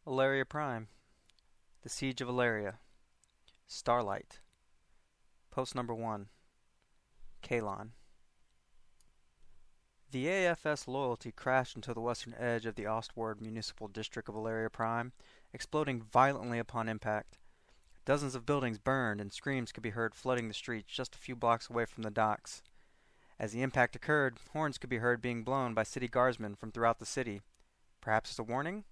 Aelyria Prime. The Siege of Aelyria. Starlight. Post number 1. Kaelon. The AFS Loyalty crashed into the western edge of the Ostward Municipal District of Aelyria Prime, exploding violently upon impact. Dozens of buildings burned, and screams could be heard flooding the streets just a few blocks away from the docks. As the impact occurred, horns could be heard being blown by city guardsmen from throughout the city, perhaps as a warning,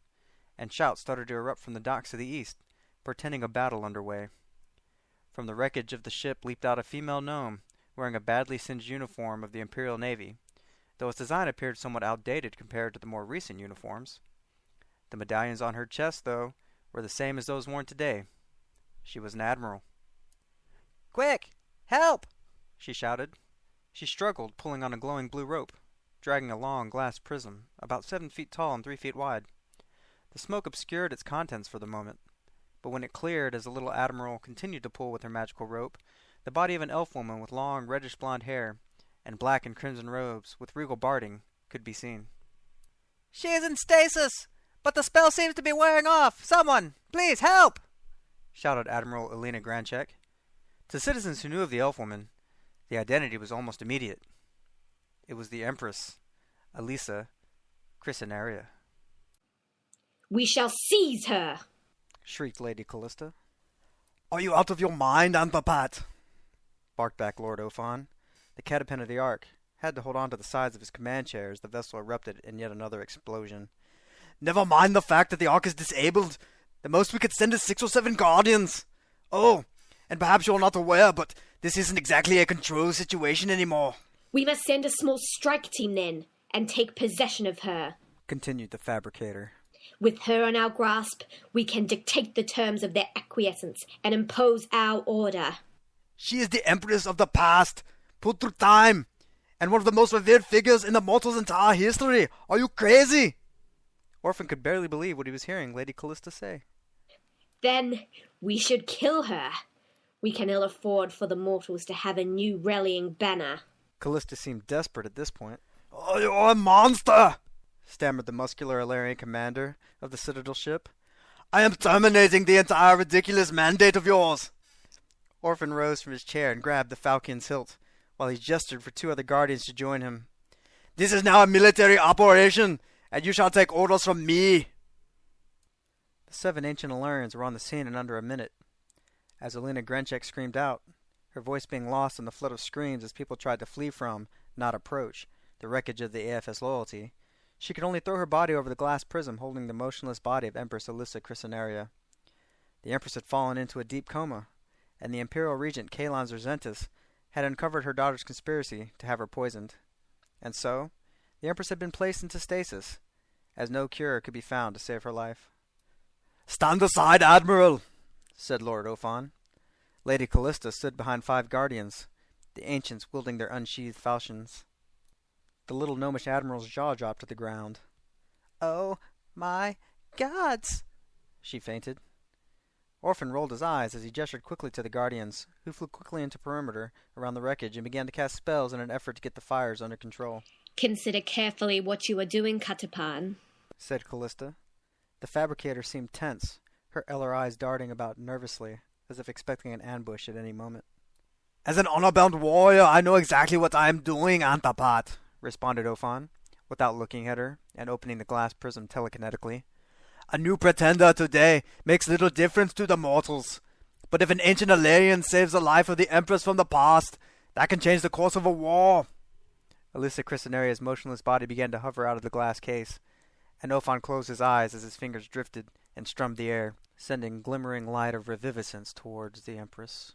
and shouts started to erupt from the docks to the east, portending a battle underway. From the wreckage of the ship leaped out a female gnome, wearing a badly singed uniform of the Imperial Navy, though its design appeared somewhat outdated compared to the more recent uniforms. The medallions on her chest, though, were the same as those worn today. She was an admiral. "Quick! Help!" she shouted. She struggled, pulling on a glowing blue rope, dragging a long glass prism, about 7 feet tall and 3 feet wide. The smoke obscured its contents for the moment, but when it cleared as the little admiral continued to pull with her magical rope, the body of an elf woman with long reddish-blonde hair and black and crimson robes with regal barding could be seen. "She is in stasis, but the spell seems to be wearing off. Someone, please help!" shouted Admiral Elena Granchek. To citizens who knew of the elf woman, the identity was almost immediate. It was the Empress, Alyssa Chrysaneria. "We shall seize her!" shrieked Lady Callista. "Are you out of your mind, Anthropat?" barked back Lord Ophon. The Catapan of the Ark had to hold on to the sides of his command chair as the vessel erupted in yet another explosion. "Never mind the fact that the Ark is disabled. The most we could send is 6 or 7 Guardians. Oh, and perhaps you're not aware, but this isn't exactly a control situation anymore." "We must send a small strike team then, and take possession of her," continued the fabricator. "With her in our grasp, we can dictate the terms of their acquiescence and impose our order." "She is the Empress of the past, put through time, and one of the most revered figures in the mortal's entire history. Are you crazy?" Orphan could barely believe what he was hearing Lady Callista say. "Then we should kill her. We can ill afford for the mortals to have a new rallying banner." Callista seemed desperate at this point. "Oh, you're a monster!" stammered the muscular Aelyrian commander of the Citadel ship. "I am terminating the entire ridiculous mandate of yours." Orphan rose from his chair and grabbed the falcon's hilt, while he gestured for 2 other guardians to join him. "This is now a military operation, and you shall take orders from me." The 7 ancient Aelyrians were on the scene in under a minute. As Elena Grenchek screamed out, her voice being lost in the flood of screams as people tried to flee from, not approach, the wreckage of the AFS Loyalty, she could only throw her body over the glass prism holding the motionless body of Empress Alyssa Chrysaneria. The Empress had fallen into a deep coma, and the Imperial Regent Kaelon Zerzentis had uncovered her daughter's conspiracy to have her poisoned. And so, the Empress had been placed into stasis, as no cure could be found to save her life. "Stand aside, Admiral," said Lord Ophon. Lady Callista stood behind 5 guardians, the ancients wielding their unsheathed falchions. The little gnomish admiral's jaw dropped to the ground. "Oh, my gods!" she fainted. Orphan rolled his eyes as he gestured quickly to the guardians, who flew quickly into perimeter around the wreckage and began to cast spells in an effort to get the fires under control. "Consider carefully what you are doing, Catapan," said Callista. The fabricator seemed tense, her elder eyes darting about nervously, as if expecting an ambush at any moment. "As an honor-bound warrior, I know exactly what I am doing, Anthropat," responded Ophon, without looking at her, and opening the glass prism telekinetically. "A new pretender today makes little difference to the mortals. But if an ancient Aelyrian saves the life of the Empress from the past, that can change the course of a war." Alyssa Chrysaneria's motionless body began to hover out of the glass case, and Ophon closed his eyes as his fingers drifted and strummed the air, sending glimmering light of reviviscence towards the Empress.